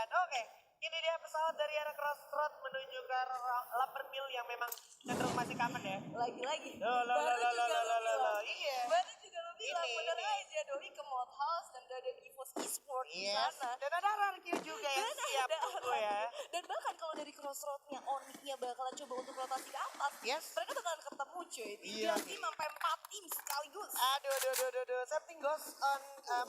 Oke, ini dia pesawat dari arah Crossroad menuju ke arah Lumbermill yang memang cenderung masih common ya. Lagi-lagi. Iya. Baru juga lo bilang, Ini, bener ini. aja Doi ke Mod House dan udah ada EVOS Esport di Yes. sana. Dan ada RRQ juga yang siap ada tunggu ya. Dan bahkan kalau dari Crossroad-nya, Onyx-nya bakalan coba untuk rotasi ke atas. Yes. Mereka bakalan ketemu cuy. 3 Iya. tim sampai 4 tim sekaligus. Aduh. Something goes on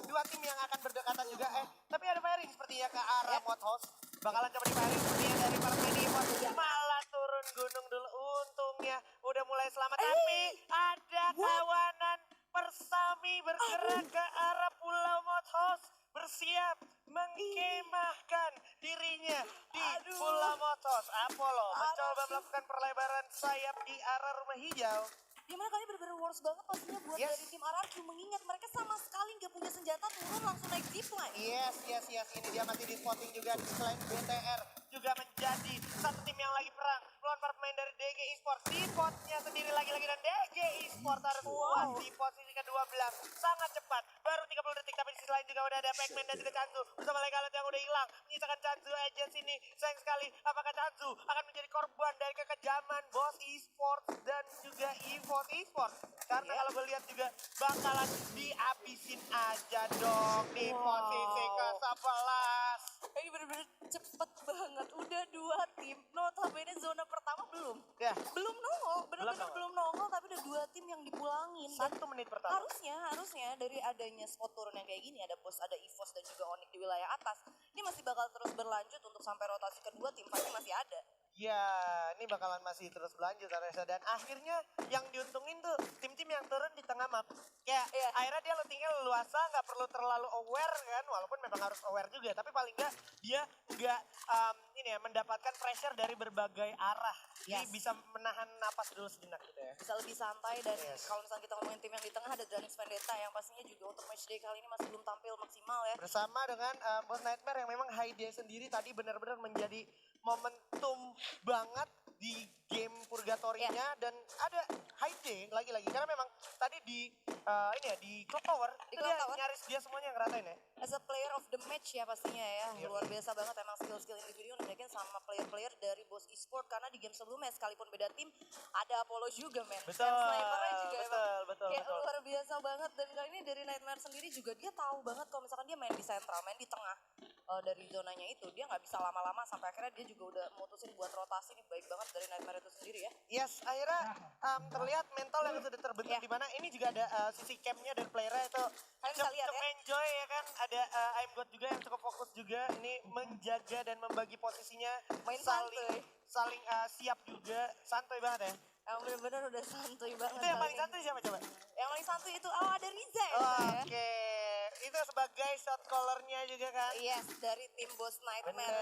dua tim yang akan berdekatan juga. Tapi ada firing sepertinya ke arah Mod House. Bakalan coba di firing sepertinya dari para pemain Evos. Malah turun gunung dulu. Untungnya udah mulai selamat. Tapi ada kawanan Persami bergerak ke arah Pulau Mod House. Bersiap mengkemahkan dirinya di Pulau Mod House. Apollo mencoba melakukan perlebaran sayap di arah rumah hijau. Dimana kali bener-bener worst banget pastinya buat dari tim RRQ. Mengingat mereka sama sekali nggak punya senjata, turun langsung naik zipline. Yes. Ini dia masih di spotting juga. Selain BTR juga menjadi satu tim yang lagi perang melawan para pemain dari DG Esports. Di potnya sendiri lagi-lagi dan DG Esports harus puas di posisi ke-12. Sangat cepat. Baru 30 detik tapi di sisi lain juga udah ada Pac-Man dan juga Chanzu. Bersama Legalet yang udah hilang. Menyisakan Chanzu aja sini. Sayang sekali apakah Chanzu akan menjadi korban dari kekejaman Boss Esports dan juga EVOS Esports. Karena kalau gue lihat juga bakalan dihabisin aja dong di posisi ke-11. Ini bener-bener cepet banget. Udah 2 tim. Notabene zona pertama belum. Ya. Belum nongol. Bener-bener belum nongol. Tapi udah 2 tim yang dipulangin. Dan 1 menit pertama. harusnya dari adanya spot turun yang kayak gini. Ada Boss, ada EVOS dan juga Onyx di wilayah atas. Ini masih bakal terus berlanjut untuk sampai rotasi kedua. Tim pasti masih ada. Ya, ini bakalan masih terus berlanjut Aresa. Dan akhirnya yang diuntungin tuh tim-tim yang turun di tengah map. Kayak akhirnya dia tinggal leluasa, nggak perlu terlalu aware kan. Walaupun memang harus aware juga. Tapi paling nggak dia nggak mendapatkan pressure dari berbagai arah. Jadi bisa menahan napas dulu sejenak gitu ya. Bisa lebih santai dan kalau misalnya kita ngomongin tim yang di tengah ada Dranix Vendetta yang pastinya juga untuk matchday kali ini masih belum tampil maksimal ya. Bersama dengan Boss Nightmare yang memang high day sendiri tadi benar-benar menjadi momentum banget di game Purgatorinya dan ada high day lagi-lagi karena memang tadi di di Clock Tower itu dia nyaris dia semuanya yang ngeratain ya. As a player of the match ya pastinya ya. Luar biasa banget emang skill-skill individu nunjukin sama player-player dari Boss Esport karena di game sebelumnya sekalipun beda tim ada Apollo juga men. Betul. Snipernya juga betul. luar biasa banget dan kali ini dari Nightmare sendiri juga dia tahu banget kalau misalkan dia main di sentral, main di tengah dari zonanya itu dia nggak bisa lama-lama sampai akhirnya dia juga udah mutusin buat rotasi. Ini baik banget dari Nightmare itu sendiri ya. Yes, akhirnya terlihat mental yang sudah terbentuk di mana ini juga ada sisi campnya dari playernya itu cukup enjoy ya kan. Ada I'm God juga yang cukup fokus juga ini menjaga dan membagi posisinya main saling siap juga santuy banget ya. Yang bener-bener udah santuy banget. Itu yang paling santuy siapa coba? Yang paling santuy itu ada Riza ya. Oke, itu sebagai shot callernya juga kan? Yes, dari tim Boss Nightmare.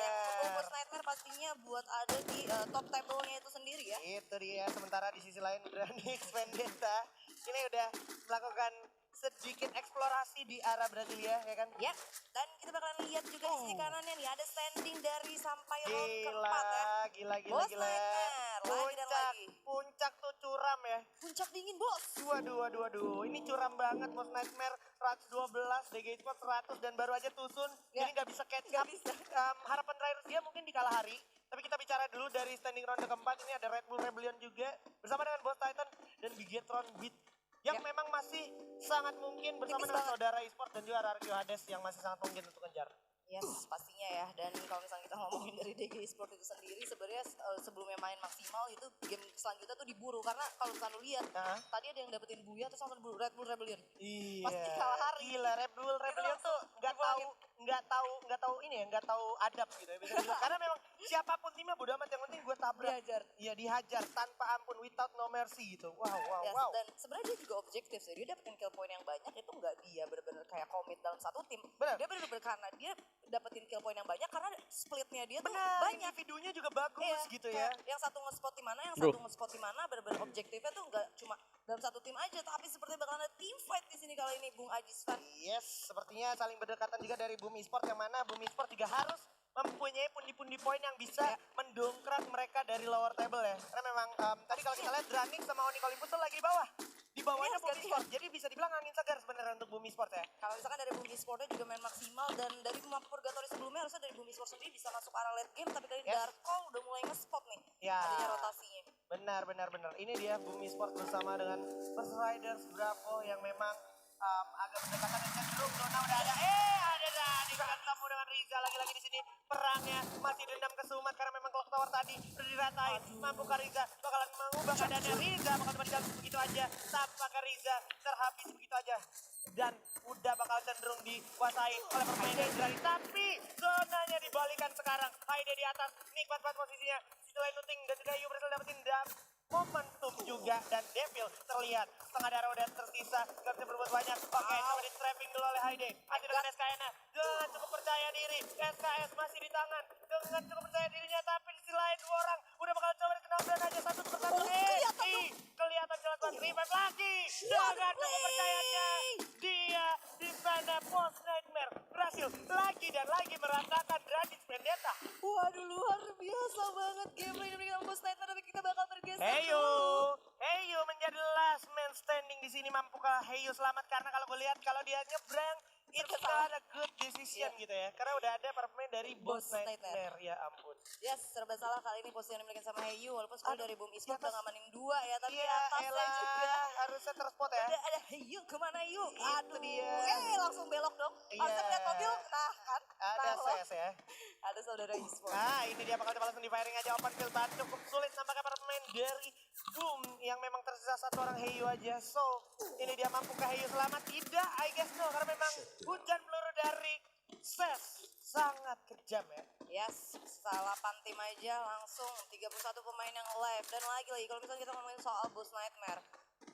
Yang Boss Nightmare pastinya buat ada di top table-nya itu sendiri ya. Itu dia, sementara di sisi lain Dranix Vendetta ini udah melakukan sedikit eksplorasi di arah Brasilia ya kan? Ya, dan kita bakalan lihat juga di sisi kanannya nih ada standing dari sampai round keempat ya. Gila. Boss Nightmare, lagi dan lagi. Puncak tuh curam ya. Puncak dingin bos. Waduh. Ini curam banget Boss Nightmare 112, DG Esports 100 dan baru aja Tusun. Jadi nggak bisa catch up. Harapan terakhir dia mungkin di kalah hari. Tapi kita bicara dulu dari standing ronde keempat ini ada Red Bull Rebellion juga. Bersama dengan Boss Titan dan Bigetron Beat. Yang memang masih sangat mungkin bersama dengan saudara e-sport dan juga RRQ Hades yang masih sangat mungkin untuk kejar. Yes, pastinya ya. Dan kalau misalnya kita ngomongin dari DG Esport itu sendiri, sebenarnya sebelumnya main maksimal itu game selanjutnya tuh diburu. Karena kalau misalnya lu lihat, tadi ada yang dapetin Buya terus langsung Red Bull Rebellion. Iya. Pasti kalah hari. Gila, Red Bull Rebellion tuh nggak tahu adab gitu ya. Karena memang siapapun timnya bodo amat, yang penting gue tabrak. Dihajar. Iya, dihajar tanpa ampun, without no mercy gitu. Wow. Dan sebenarnya dia juga objektif sih. Dia dapetin kill point yang banyak itu nggak dia benar-benar kayak komit dalam satu tim. Bener. Dia benar-benar karena dia dapetin kill point yang banyak karena splitnya dia tuh banyak. Individunya juga bagus gitu ya. Yang satu nge-spot di mana, yang satu nge-spot di mana, benar-benar objektifnya tuh nggak cuma dalam satu tim aja, tapi seperti bakal ada team fight di sini kali ini, Bung Ajisvan. Yes, sepertinya saling berdekatan juga dari Boom Esport yang mana Boom Esport juga harus mempunyai pundi-pundi poin yang bisa mendongkrak mereka dari lower table ya. Karena memang tadi kalau kita lihat Dranix sama Onyx Olympus tuh lagi di bawah. Di bawahnya Boom Esport. Jadi bisa dibilang angin segar sebenarnya untuk Boom Esport ya. Kalau misalkan dari Boom Esportnya juga main maksimal dan dari map Purgatory sebelumnya harusnya dari Boom Esport sendiri benar. Ini dia Bumi Sport bersama dengan First Riders Bravo yang memang agak berdekatan dan cenderung zona udah ada. Ada Dani ketemu dengan Riza lagi-lagi di sini. Perangnya masih dendam ke Sumat karena memang clock tower tadi udah diratain. Mampukah Riza bakalan mengubah keadaannya? Riza bakal cuma dijalan begitu aja. Tampaknya Riza terhabis begitu aja. Dan udah bakal cenderung dikuasai oleh permainan Indrani. Tapi zonanya dibalikan sekarang. Haide di atas, nikmat banget posisinya. Sisi lain Nuting dan juga Yu berhasil dapetin momentum juga. Dan Devil terlihat setengah darah udah tersisa. Gak bisa berbuat banyak. Oke, coba di trapping dulu oleh Haide. Masih dengan SKN nya. Dengan cukup percaya diri. SKS masih di tangan. Dengan cukup percaya dirinya. Tapi di sisi lain dua orang udah bakal coba dikenalkan aja satu persatu. Kelihatan jelas banget. Revive lagi. Dengan cukup percayanya. Dia di sana Post Nightmare berhasil lagi dan lagi meratakan Raditz Vendetta. Waduh, luar biasa banget game ini dengan Bos Nightmare, tapi kita bakal tergeser. Heyu menjadi last man standing di sini. Mampukah Heyu selamat? Karena kalau gue lihat kalau dia nyebrang itu kan a good decision gitu ya. Karena udah ada permain dari Bos Nightmare. Ya ampun. Yes, serba salah kali ini posisi yang dimiliki sama Heyu. Walaupun sebenarnya dari Boom Esports udah ngamanin 2 ya, tapi Iya, atasnya juga harusnya terspot ya. ada Heyu, kemana Heyu? Itu dia. Langsung belok dong. Iya. Langsung lihat mobil, nah kan. Ada ses ya. Ada saudara Esports. Nah, ini dia bakal coba langsung di firing aja open field. Cukup sulit nampaknya para pemain dari Boom yang memang tersisa satu orang Heyu aja. So, ini dia mampukah Heyu selamat? Tidak, I guess no. Karena memang hujan peluru dari Ses sangat kejam ya. Yes, salah pantim aja langsung 31 pemain yang live. Dan lagi kalau misalnya kita ngomongin soal Boss Nightmare,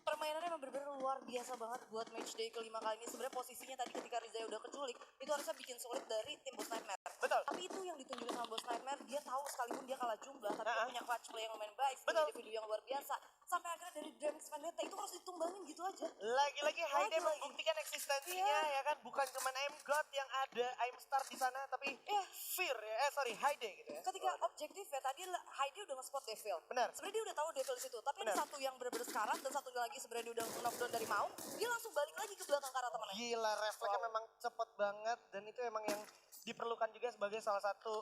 permainannya memang benar-benar luar biasa banget buat match day kelima kali ini. Sebenarnya posisinya tadi ketika Riza udah keculik, itu harusnya bikin sulit dari tim Boss Nightmare. Betul. Tapi itu yang ditunjukin sama Boss Nightmare, dia tahu sekalipun dia kalah jumlah, tapi dia punya clutch play yang lumayan baik, Betul. individu yang luar biasa. Sampai akhirnya dari Raditz Vendetta itu harus ditumbangin gitu aja. Lagi-lagi Haide Lagi-lagi. membuktikan eksistensinya ya kan. Bukan cuma I'm God yang ada, I'm Star di sana, tapi Fear ya. Haide gitu ya. Ketika objektif ya tadi Haide udah nge-spot Devil. Benar. Sebenarnya dia udah tahu Devil di situ, tapi ada satu yang benar-benar sekarat dan satu lagi sebenarnya dia udah knockdown dari Maung, dia langsung balik lagi ke belakang ke arah temannya. Gila, refleksnya memang cepet banget dan itu emang yang diperlukan juga sebagai salah satu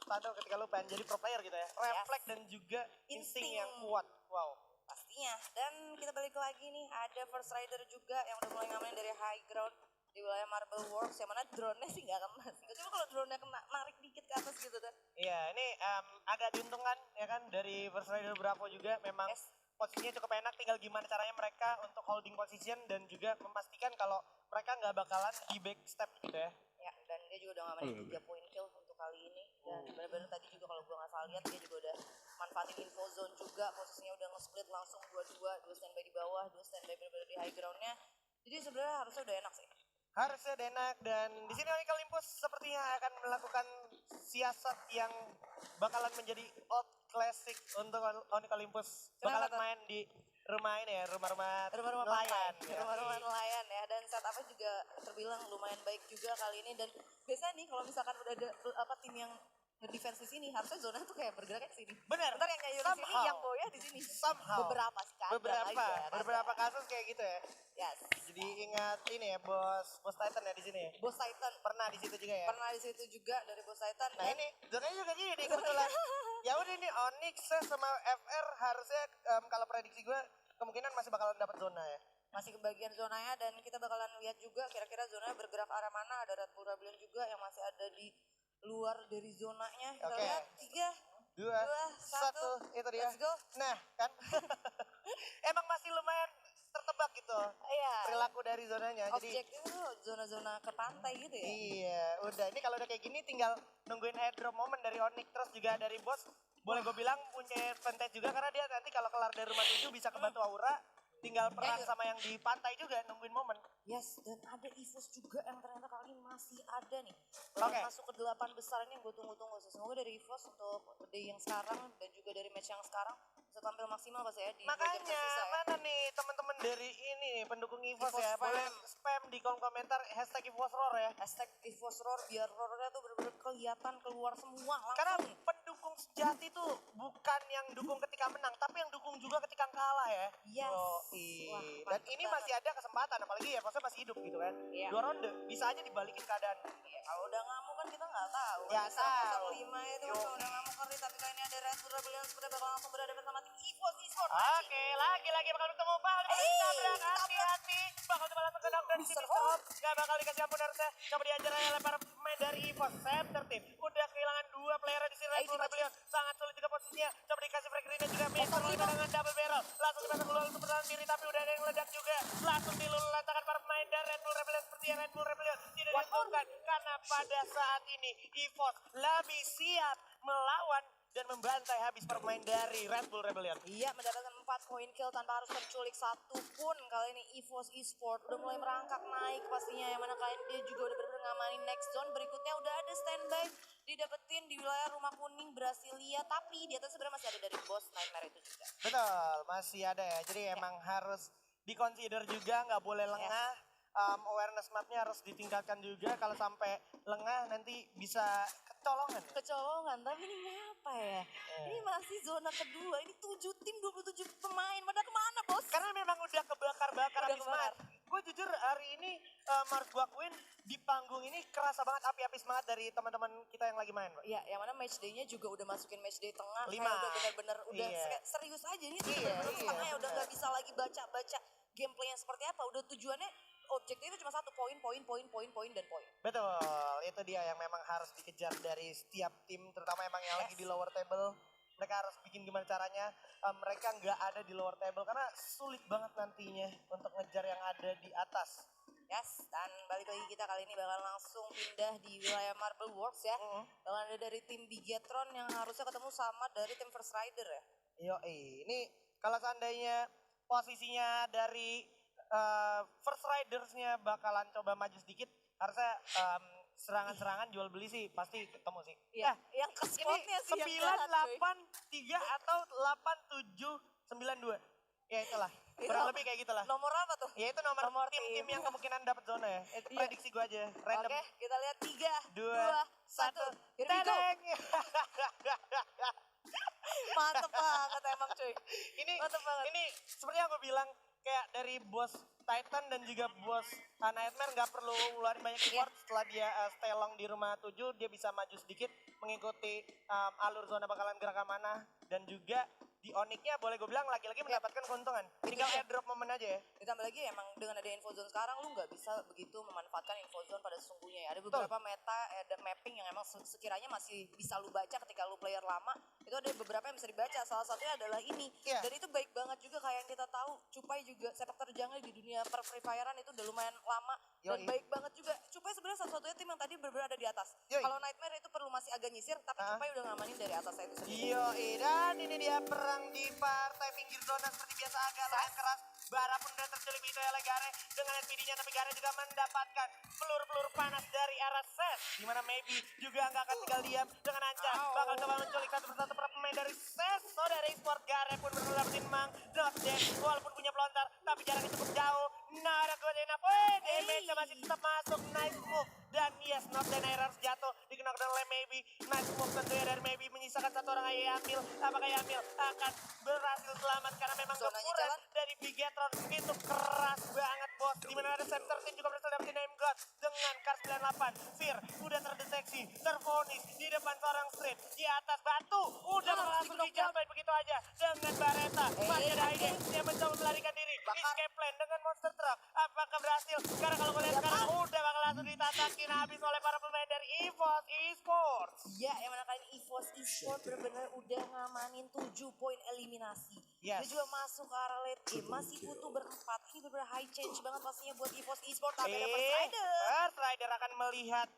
tanda ketika lu pengen jadi pro player gitu ya. Refleks dan juga insting yang kuat. Wow. Pastinya. Dan kita balik lagi nih, ada First Rider juga yang udah mulai ngamain dari high ground di wilayah Marble Works, yang mana drone-nya sih nggak kena. Cuma kalau drone-nya kena, narik dikit ke atas gitu kan. Iya, ini agak diuntungkan ya kan dari First Rider Bravo juga memang posisinya cukup enak. Tinggal gimana caranya mereka untuk holding position dan juga memastikan kalau mereka nggak bakalan di backstep gitu ya. Ya, dan dia juga udah ngamain 3 point kill untuk kali ini. Dan benar-benar tadi juga kalau gue nggak salah lihat, dia juga udah manfaatin info zone juga. Posisinya udah nge-split langsung 2-2, 2 standby di bawah, 2 standby benar-benar di high ground-nya. Jadi sebenarnya harusnya udah enak sih. Harusnya enak, dan di sini Onyx Olympus sepertinya akan melakukan siasat yang bakalan menjadi old classic untuk Onyx Olympus. Bakalan main di rumah ini ya, rumah-rumah nelayan. Rumah-rumah nelayan ya, dan setupnya juga terbilang lumayan baik juga kali ini. Dan biasanya nih kalau misalkan udah ada tim yang defense di sini, harusnya zona tuh kayak bergeraknya ke sini. Benar. Ntar yang nyayu di sini, yang boya di sini. Somehow. Beberapa sih kan. Beberapa kasus kayak gitu ya. Yes. Jadi ingat ini ya, Bos Titan ya di sini ya. Bos Titan Pernah di situ juga ya. pernah di situ juga dari Bos Titan. Nah ini zonanya juga gini nih kebetulan. Ya udah ini Onyx sama FR harusnya kalau prediksi gue kemungkinan masih bakalan dapat zona ya. Masih kebagian zonanya, dan kita bakalan lihat juga kira-kira zonanya bergerak arah mana. Ada Red Bull Rebellion juga yang masih ada di luar dari zonanya. Kita lihat 3, 2, 1, itu dia. let's go. Nah kan emang masih lumayan tertebak gitu Iya. perilaku dari zonanya. Objektif itu zona-zona ke pantai gitu ya. Iya, udah ini kalau udah kayak gini tinggal nungguin airdrop momen dari Onyx. Terus juga dari Bos, boleh gue bilang punya advantage juga karena dia nanti kalau kelar dari rumah 7 bisa kebantu Aura. Tinggal perang sama yang di pantai juga nungguin momen. Yes, dan ada EVOS juga yang ternyata kali ini masih ada nih. Oke. Masuk ke 8 besar ini yang gue tunggu-tunggu sih. Semoga dari EVOS untuk day yang sekarang dan juga dari match yang sekarang bisa tampil maksimal pas ya di Makanya tersisa, mana nih teman-teman dari ini nih pendukung EVOS EVOS ya. fam. Boleh spam di kolom komentar hashtag EVOS Roar ya. Hashtag EVOS Roar biar roarnya tuh bener-bener kelihatan keluar semua langsung. Karena pendukung sejati tuh bukan yang dukung ketika menang, tapi yang dukung juga ketika kalah ya. Yes. Wah, dan ini masih ada kesempatan, apalagi ya, maksudnya masih hidup gitu kan. Iya. 2 ronde, bisa aja dibalikin keadaan. Iya, kalau udah ngamuk kan kita nggak tahu. tahu. Nggak Bisa tahu. 05 itu Yo. kan udah lama kali, tapi kali ini ada Red Bull Rebellion seperti bakal langsung berhadapan sama tim EVOS Esports. Oke, lagi-lagi bakal ketemu bakal ditabrak, hati-hati. Bakal coba langsung ke knockdown di sini. Mr. Home. Gak bakal dikasih ampun harusnya. Coba diajar oleh para pemain dari EVOS. Center team udah kehilangan 2 player di sini. Red Bull Rebellion sangat sulit juga posisinya. Coba dikasih frag grenade juga. Mr. Lima dengan double barrel. Langsung dipasang keluar untuk bertahan diri, tapi udah ada yang meledak juga. Langsung dilululantakan para pemain dari Red Bull Rebellion. Seperti Red Bull Rebellion tidak diuntungkan. Karena pada saat ini EVOS lebih siap melawan dan membantai habis permain dari Red Bull Rebellion. Iya, mendapatkan 4 poin kill tanpa harus terculik satu pun. Kali ini EVOS Esports udah mulai merangkak naik pastinya. Yang mana kali ini dia juga udah benar-benar ngamanin next zone. Berikutnya udah ada standby didapetin di wilayah Rumah Kuning Brasilia. Tapi di atas sebenarnya masih ada dari bos Nightmare itu juga. Betul, masih ada ya. Jadi emang harus dikonsider juga, nggak boleh lengah. Awareness mapnya harus ditingkatkan juga. Kalau sampai lengah nanti bisa kecolongan. Kecolongan, tapi ini ngapa ya? Ini masih zona kedua, ini 7 tim 27 pemain. Pada kemana bos? Karena memang udah kebakar-bakar Udah habis kebakar. semangat. Gue jujur hari ini harus gue akuin di panggung ini kerasa banget api-api semangat dari teman-teman kita yang lagi main, Pak. Ya, yang mana match day-nya juga udah masukin match day tengah. 5. Kayak udah bener-bener udah Iya. kayak serius aja. Ini tuh Iya, bener-bener iya, setengah ya udah bener. gak bisa lagi baca-baca gameplaynya seperti apa. Udah tujuannya objektifnya cuma satu, poin, dan poin. Betul, itu dia yang memang harus dikejar dari setiap tim, terutama emang yang lagi di lower table. Mereka harus bikin gimana caranya mereka nggak ada di lower table karena sulit banget nantinya untuk ngejar yang ada di atas. Yes, dan balik lagi kita kali ini bakal langsung pindah di wilayah Marble Works ya. Bakal ada dari tim Bigetron yang harusnya ketemu sama dari tim First Rider ya. Yo, ini kalau seandainya posisinya dari First Riders-nya bakalan coba maju sedikit, harusnya serangan-serangan jual beli sih pasti ketemu sih. Iya, yang ke Ini spotnya sih yang jahat, cuy. 983 atau 8792. Ya itulah. Kurang lebih kayak gitulah. Nomor apa tuh? Ya itu nomor Nomor tim-tim tim. yang kemungkinan dapat zona ya. Itu Iya. prediksi gue aja. Random. Oke, kita lihat 3, 2, 1. 1. Here we go. Tadeng. Mantep banget emang cuy. ini Mantep banget. ini seperti yang gue bilang kayak dari bos Titan dan juga bos Nightmare nggak perlu ngeluarin banyak effort. Setelah dia stay long di rumah 7 dia bisa maju sedikit mengikuti alur zona bakalan gerak ke mana, dan juga di Onyx-nya boleh gue bilang lagi-lagi mendapatkan keuntungan. Tinggal airdrop momen aja ya. Ditambah lagi emang dengan ada info zone sekarang lu nggak bisa begitu memanfaatkan info zone pada sesungguhnya ya. Ada beberapa meta, ada mapping yang emang sekiranya masih bisa lu baca ketika lu player lama. Itu ada beberapa yang bisa dibaca. Salah satunya adalah ini. Iya. Dan itu baik banget juga kayak yang kita tahu. Cupai juga sepak terjangnya di dunia per Free Fire-an itu udah lumayan lama. Dan Yoi. baik banget juga. Cupai sebenarnya satu-satunya tim yang tadi benar-benar ada di atas. Yoi. Kalau Nightmare itu perlu masih agak nyisir, tapi Cupai udah ngamanin dari atasnya itu sendiri. Dan ini dia perang di partai pinggir zona seperti biasa agak lumayan keras. Bara pun udah terculik begitu oleh Gare dengan SPD-nya, tapi Gare juga mendapatkan peluru-peluru panas dari arah Ses. Dimana Maybe juga nggak akan tinggal diam dengan ancam. Bakal coba menculik satu persatu para pemain dari Ses. Saudara e-sport Gare pun berhasil dapetin Mang. Knockdown walaupun punya pelontar, tapi jaraknya cukup jauh. Nah, ada good enough. Damage-nya masih tetap masuk. Nice move. Dan yes, knockdown air harus jatuh. Di-knockdown oleh Maybe. Nice move tentunya dari Maybe. Menyisakan satu orang Yamil. Apakah Yamil akan berhasil selamat? Karena memang Zonanya gempuran jalan. dari Bigetron itu keras banget bos. Dimana ada Sam 13 juga berhasil dapetin Name God dengan Kar 98. Fear udah terdeteksi, terfonis di depan seorang street. Di atas batu udah langsung dijampai begitu aja dengan Bareta. Masih ada ide yang mencoba melarikan diri. Escape plan dengan monster truck. Apakah berhasil? Karena kalau gue lihat sekarang udah bakal langsung ditatakin habis oleh para pemain dari EVOS Esports. Ya, yang mana kalian EVOS Esports benar-benar udah ngamanin 7 poin eliminasi. Yes. Dia juga masuk ke arah late game, masih butuh berempat. Ini benar-benar high change banget pastinya buat EVOS Esports. Tapi ada First Rider. First Rider akan melihat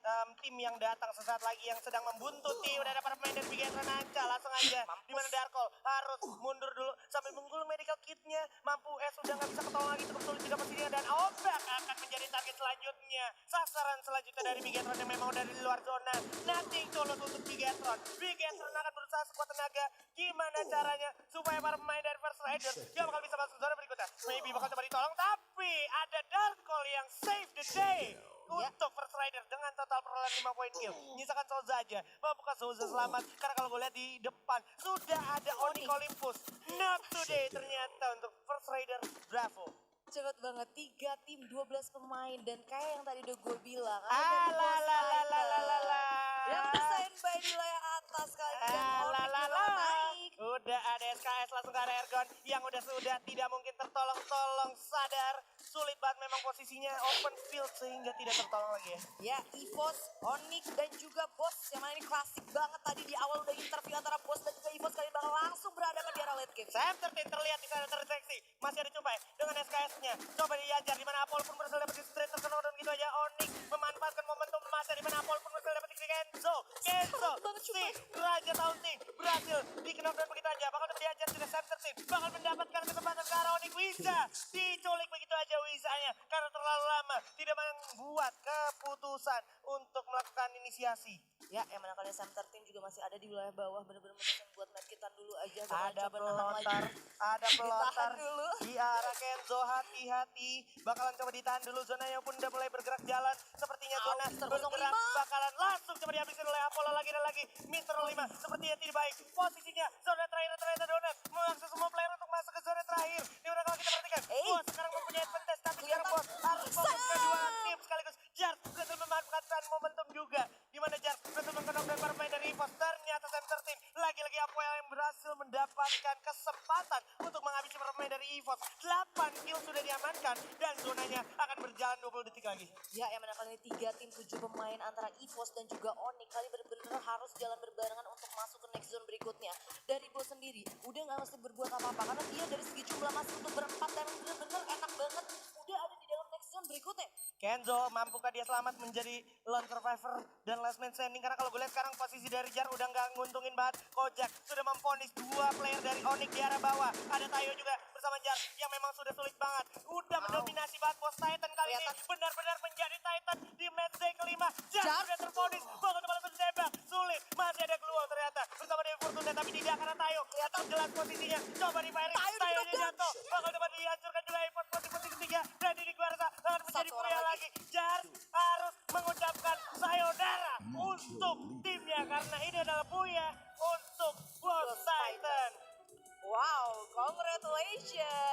tim yang datang sesaat lagi yang sedang membuntuti. Udah ada para pemain dari Bigetron aja, langsung aja. Dimana Darkol harus mundur dulu sambil menggulung medical kitnya. Mampu sudah nggak bisa ketolong lagi, cukup sulit juga posisinya. Dan Obak akan menjadi target selanjutnya. Sasaran selanjutnya dari Bigetron yang memang dari luar zona. Nothing tulus untuk Bigetron. Bigetron akan berusaha sekuat tenaga. Gimana caranya supaya para pemain dari First Rider yang bakal bisa masuk zona berikutnya. Maybe bakal coba ditolong, tapi ada Darkol yang save the day. Untuk First Rider dengan total perolehan 5 poin kill. Nyisakan Souza aja. Mampukah Souza selamat? Karena kalau gue lihat di depan sudah ada Onyx Olympus. Not today ternyata untuk First Rider. Bravo. Cepet banget, 3 tim, 12 pemain. Dan kayak yang tadi udah gue bilang, ada dari Boss Titan. Alalalalalala. Yang standby di wilayah atas kali dan Onyx juga naik. Udah ada SKS langsung ke area Ergon yang sudah tidak mungkin tertolong-tolong, sadar. Sulit banget memang posisinya open field sehingga tidak tertolong lagi ya. Ya, EVOS, Onyx dan juga Boss yang mana ini klasik banget tadi di awal udah interview antara Boss dan juga EVOS kali bakal langsung berhadapan di arah late game. Sam terlihat di sana terdeteksi. Masih ada Cumpai dengan SKS-nya. Coba diajar di mana Apol pun berhasil dapat straight terkena dan gitu aja. Onyx memanfaatkan momentum emasnya di mana Apol pun berhasil dapat di Kenzo. Si Raja Taunting berhasil dikenal dan begitu aja. Bakal diajar juga Sam bakal mendapatkan kesempatan ke arah Onyx. Wiza diculik begitu aja Wizanya karena terlalu lama tidak membuat keputusan untuk melakukan inisiasi. Ya, yang mana kalian Sam 13 juga masih ada di wilayah bawah, bener-bener memutuskan buat medkitan dulu aja. Ada pelotar dulu. di arah Kenzo, hati-hati. Bakalan coba ditahan dulu, zonanya pun udah mulai bergerak jalan. Sepertinya zona bergerak bakalan langsung coba dihabisin oleh Apollo lagi dan lagi. Mr. 5 sepertinya tidak baik. Posisinya zona terakhir ternyata Donat mengakses semua player untuk masuk ke zona terakhir. Di mana kalau kita perhatikan, Bos sekarang mempunyai advantage, tapi sekarang Bos harus fokus ke dua tim sekaligus. Jar berhasil memanfaatkan momentum juga. Di mana Jar berhasil mengkenokkan para pemain dari EVOS. Ternyata Sam 13 lagi-lagi Apoel yang berhasil mendapatkan kesempatan untuk menghabisi para pemain dari EVOS. 8 kill sudah diamankan dan zonanya akan berjalan 20 detik lagi. Ya, yang mana kali ini 3 tim 7 pemain antara EVOS dan juga Onyx kali bener-bener harus jalan berbarengan untuk masuk ke next zone berikutnya. Dari Boss sendiri udah gak mesti berbuat apa-apa karena dia dari segi jumlah masih untuk berempat dan bener-bener enak banget udah ada di dalam next zone berikutnya. Kenzo, mampukah dia selamat menjadi lone survivor dan last man standing? Karena kalau gue lihat sekarang posisi dari Jar udah nggak nguntungin banget. Kojak sudah memponis 2 player dari Onyx di arah bawah. Ada Tayo juga bersama Jar yang memang sudah sulit banget. Udah mendominasi banget Bos Titan kali ini. Benar-benar menjadi Titan di match day kelima. Jar sudah terponis. Bakal kembali bertembak. Sulit. Masih ada Gluo ternyata. Bersama Dewi Fortuna tapi tidak karena Tayo. Tetap jelas posisinya. Coba di firing. Tayo-nya jatuh. Bakal coba dihancurkan juga Evos posisi ketiga. Dan ini gue rasa akan menjadi pria lagi. Jar harus mengucapkan sayonara untuk timnya karena ini adalah Buya untuk Boss Titan. Wow, congratulations